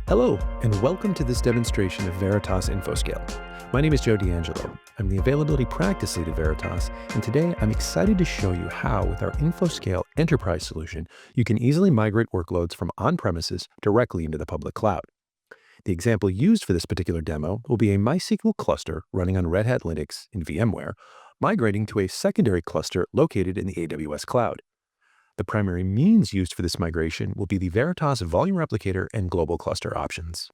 Hello, and welcome to this demonstration of Veritas InfoScale. My name is Joe D'Angelo. I'm the Availability Practice Lead at Veritas, and today I'm excited to show you how, with our InfoScale Enterprise solution, you can easily migrate workloads from on-premises directly into the public cloud. The example used for this particular demo will be a MySQL cluster running on Red Hat Linux in VMware, migrating to a secondary cluster located in the AWS cloud. The primary means used for this migration will be the Veritas Volume Replicator and Global Cluster options.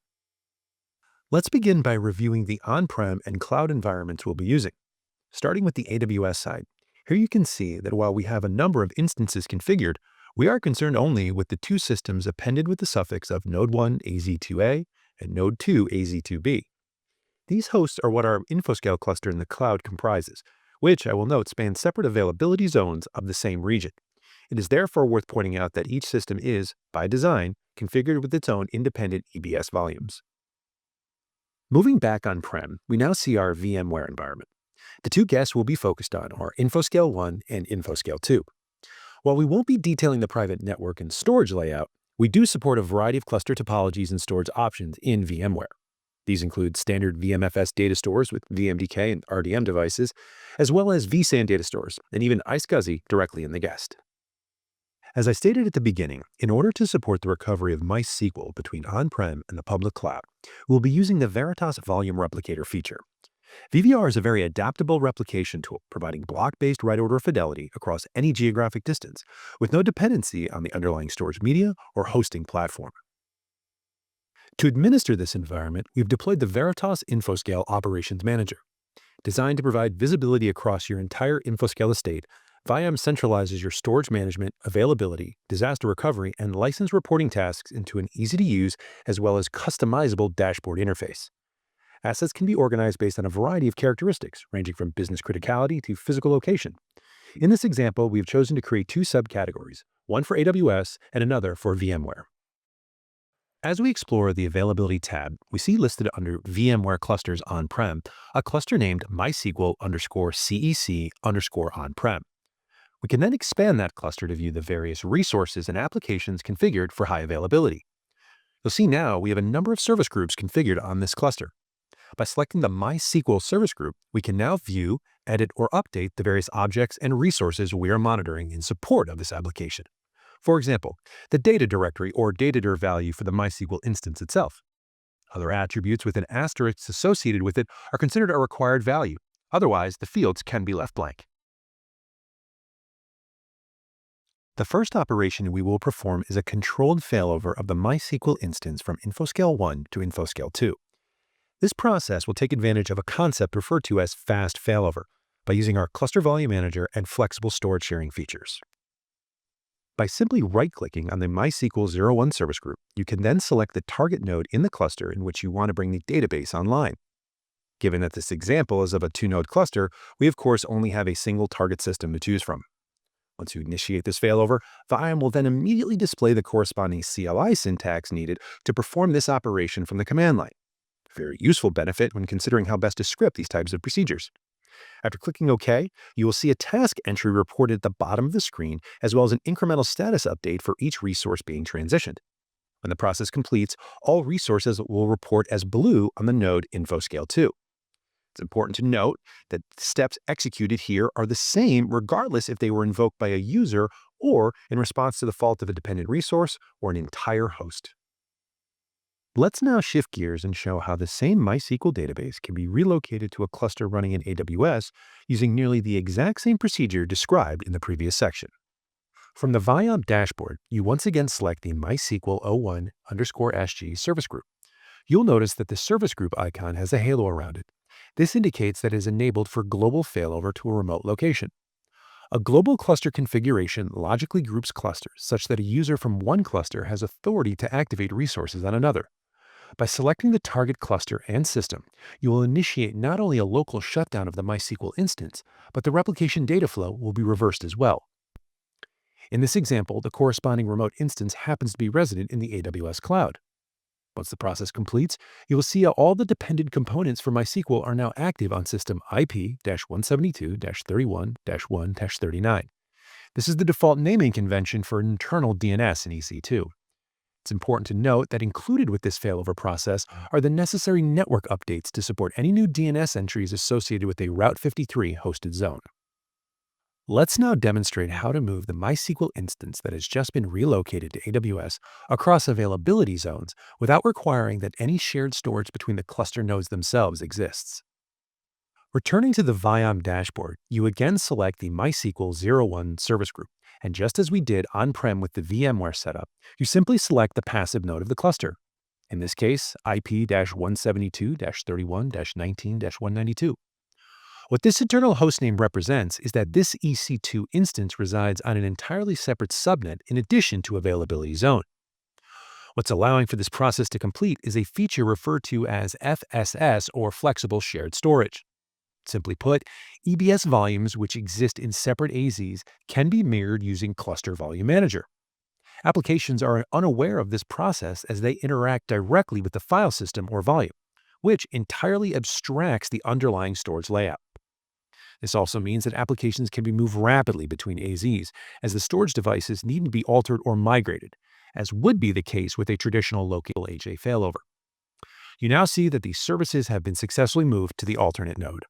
Let's begin by reviewing the on-prem and cloud environments we'll be using. Starting with the AWS side, here you can see that while we have a number of instances configured, we are concerned only with the two systems appended with the suffix of Node 1 AZ2A and Node 2 AZ2B. These hosts are what our InfoScale cluster in the cloud comprises, which I will note spans separate availability zones of the same region. It is therefore worth pointing out that each system is, by design, configured with its own independent EBS volumes. Moving back on-prem, we now see our VMware environment. The two guests we'll be focused on are InfoScale 1 and InfoScale 2. While we won't be detailing the private network and storage layout, we do support a variety of cluster topologies and storage options in VMware. These include standard VMFS data stores with VMDK and RDM devices, as well as vSAN data stores, and even iSCSI directly in the guest. As I stated at the beginning, in order to support the recovery of MySQL between on-prem and the public cloud, we'll be using the Veritas Volume Replicator feature. VVR is a very adaptable replication tool, providing block-based write order fidelity across any geographic distance, with no dependency on the underlying storage media or hosting platform. To administer this environment, we've deployed the Veritas InfoScale Operations Manager. Designed to provide visibility across your entire InfoScale estate, VIAM centralizes your storage management, availability, disaster recovery, and license reporting tasks into an easy-to-use as well as customizable dashboard interface. Assets can be organized based on a variety of characteristics, ranging from business criticality to physical location. In this example, we've chosen to create two subcategories, one for AWS and another for VMware. As we explore the Availability tab, we see listed under VMware Clusters On-Prem a cluster named MySQL_CEC_On-Prem. We can then expand that cluster to view the various resources and applications configured for high availability. You'll see now we have a number of service groups configured on this cluster. By selecting the MySQL service group, we can now view, edit, or update the various objects and resources we are monitoring in support of this application. For example, the data directory or datadir value for the MySQL instance itself. Other attributes with an asterisk associated with it are considered a required value. Otherwise, the fields can be left blank. The first operation we will perform is a controlled failover of the MySQL instance from InfoScale 1 to InfoScale 2. This process will take advantage of a concept referred to as fast failover by using our Cluster Volume Manager and flexible storage sharing features. By simply right-clicking on the MySQL 01 service group, you can then select the target node in the cluster in which you want to bring the database online. Given that this example is of a two-node cluster, we of course only have a single target system to choose from. Once you initiate this failover, VIAM will then immediately display the corresponding CLI syntax needed to perform this operation from the command line. A very useful benefit when considering how best to script these types of procedures. After clicking OK, you will see a task entry reported at the bottom of the screen, as well as an incremental status update for each resource being transitioned. When the process completes, all resources will report as blue on the node InfoScale 2. It's important to note that steps executed here are the same regardless if they were invoked by a user or in response to the fault of a dependent resource or an entire host. Let's now shift gears and show how the same MySQL database can be relocated to a cluster running in AWS using nearly the exact same procedure described in the previous section. From the VIAM dashboard, you once again select the MySQL 01_SG service group. You'll notice that the service group icon has a halo around it. This indicates that it is enabled for global failover to a remote location. A global cluster configuration logically groups clusters such that a user from one cluster has authority to activate resources on another. By selecting the target cluster and system, you will initiate not only a local shutdown of the MySQL instance, but the replication data flow will be reversed as well. In this example, the corresponding remote instance happens to be resident in the AWS cloud. Once the process completes, you will see how all the dependent components for MySQL are now active on system IP-172-31-1-39. This is the default naming convention for internal DNS in EC2. It's important to note that included with this failover process are the necessary network updates to support any new DNS entries associated with a Route 53 hosted zone. Let's now demonstrate how to move the MySQL instance that has just been relocated to AWS across availability zones without requiring that any shared storage between the cluster nodes themselves exists. Returning to the Viom dashboard, you again select the MySQL 01 service group, and just as we did on-prem with the VMware setup, you simply select the passive node of the cluster. In this case, IP-172-31-19-192. What this internal hostname represents is that this EC2 instance resides on an entirely separate subnet in addition to availability zone. What's allowing for this process to complete is a feature referred to as FSS, or flexible shared storage. Simply put, EBS volumes which exist in separate AZs can be mirrored using Cluster Volume Manager. Applications are unaware of this process as they interact directly with the file system or volume, which entirely abstracts the underlying storage layout. This also means that applications can be moved rapidly between AZs, as the storage devices needn't be altered or migrated, as would be the case with a traditional local AJ failover. You now see that these services have been successfully moved to the alternate node.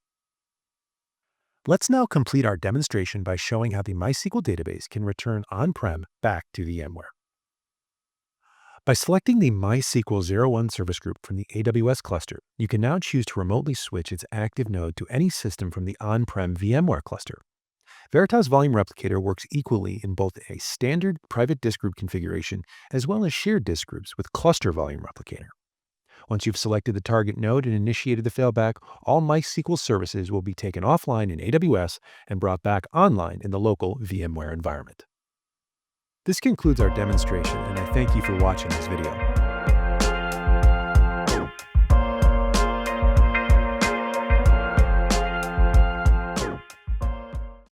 Let's now complete our demonstration by showing how the MySQL database can return on-prem back to VMware. By selecting the MySQL 01 service group from the AWS cluster, you can now choose to remotely switch its active node to any system from the on-prem VMware cluster. Veritas Volume Replicator works equally in both a standard private disk group configuration as well as shared disk groups with Cluster Volume Replicator. Once you've selected the target node and initiated the failback, all MySQL services will be taken offline in AWS and brought back online in the local VMware environment. This concludes our demonstration, and I thank you for watching this video.